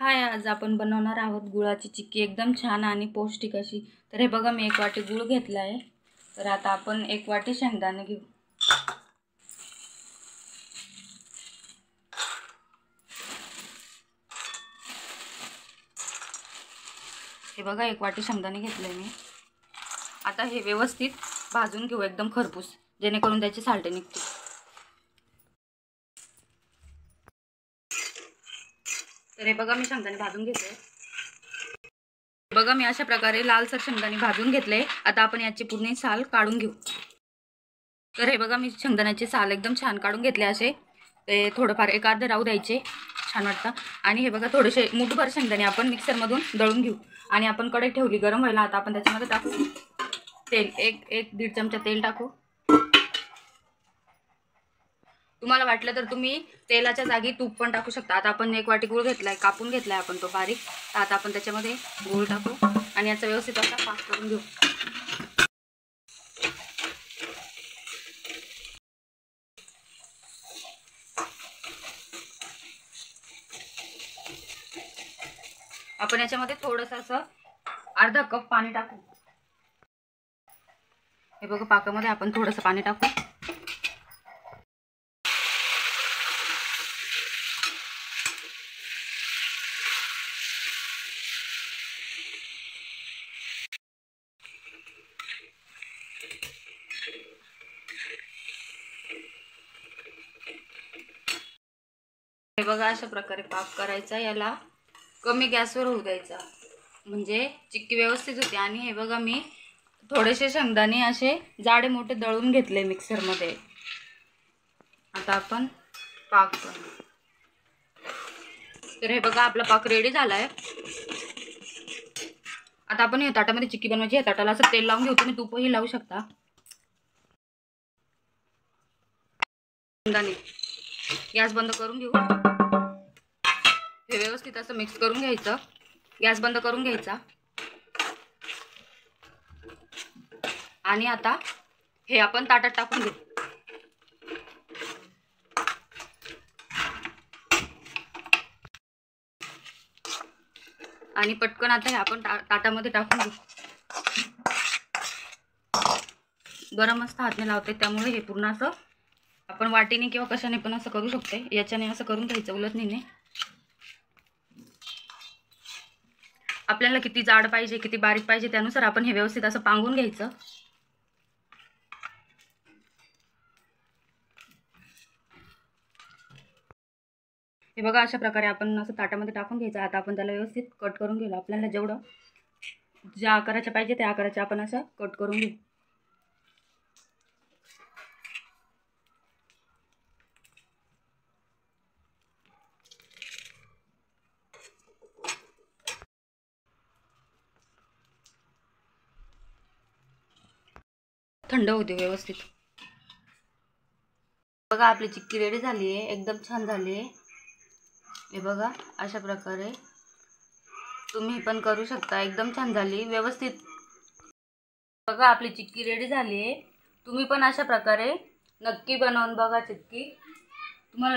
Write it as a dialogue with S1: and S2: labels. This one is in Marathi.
S1: हाय, आज आपण बनवणार आहोत गुळाची चिक्की, एकदम छान आणि पौष्टिक अशी। तर हे बघा, मी 1 वाटी गुळ घेतला आहे। तर आता आपण 1 वाटी शेंगदाणे घेऊ। हे बघा, 1 वाटी शेंगदाणे घेतले मी। आता हे व्यवस्थित भाजून घेऊ एकदम खरपूस, जेणेकरून त्याची साल्टे निघतील। तर हे बघा, मी शेंगदाणे भाजून घेतले। बघा, मी अशा प्रकारे लालसर शेंगदाणे भाजून घेतले। आता आपण याची पूर्ण साल काढून घेऊ। तर हे बघा, मी शेंगदाण्याचे साल एकदम छान काढून घेतले असे। ते थोडंफार एक अर्धे राहू द्यायचे, छान वाटतं। आणि हे बघा, थोडेसे मुठभर शेंगदाणे आपण मिक्सरमधून दळून घेऊ। आणि आपण कढई ठेवली गरम व्हायला। आता आपण त्याच्यामध्ये टाकू तेल, एक दीड चमचा तेल टाकू। तुम्हाला वाटलं तर तुम्ही तेलाच्या जागी तूप पण टाकू शकता। आता आपण 1 वाटी गूळ घेतलाय, कापून घेतलाय आपण तो बारीक। तर आता आपण त्याच्यामध्ये गूळ टाकू आणि याचा व्यवस्थित असा पाक करून घेऊ। आपण याच्यामध्ये थोडंसं असं अर्धा कप पाणी टाकू। हे बघा, पाकामध्ये आपण थोडंसं पाणी टाकू। हे बघा, अशा प्रकारे पाक करायचा। याला कमी गॅसवर होऊ द्यायचा, म्हणजे चिक्की व्यवस्थित होते। आणि हे बघा, मी थोडेसे शेंगदाणे असे जाडे मोठे दळून घेतले मिक्सरमध्ये। आता आपण पाक करू। तर हे बघा, आपला पाक रेडी झालाय। आता आपण या ताटामध्ये चिक्की बनवायची। या ताटाला असं तेल लावून घेऊ, तुम्ही तूपही लावू शकता। शेंगदाणे गॅस बंद करून घेऊ। हे व्यवस्थित असं मिक्स करून घ्यायचं। गॅस बंद करून घ्यायचा। आणि आता हे आपण ताटात टाकून घेऊ। आणि पटकन आता हे आपण ताटामध्ये टाकून घेऊ। गरम असतं, हातने लावते, त्यामुळे हे पूर्ण असं आपण वाटीने किंवा कशाने पण असं करू शकते। याच्याने असं करून घ्यायचं उलटणीने। आपल्याला किती जाड पाहिजे, किती बारीक पाहिजे, त्यानुसार आपण हे व्यवस्थित असं पांगून घ्यायचं। हे बघा, अशा प्रकारे आपण असं ताटामध्ये टाकून घ्यायचं। आता आपण त्याला व्यवस्थित कट करून घेऊ। आपल्याला जेवढं ज्या आकाराचे पाहिजे त्या आकाराचे आपण असं कट करून घेऊ। थंड होऊ दे व्यवस्थित। बघा, आपली चिक्की रेडी झाली आहे, एकदम छान झाली आहे। हे बघा, अशा प्रकारे तुम्ही पण करू शकता, एकदम छान झाली व्यवस्थित। बघा, आपली चिक्की रेडी झाली आहे। तुम्ही पण अशा प्रकारे नक्की बनवून बघा चिक्की, तुम्हाला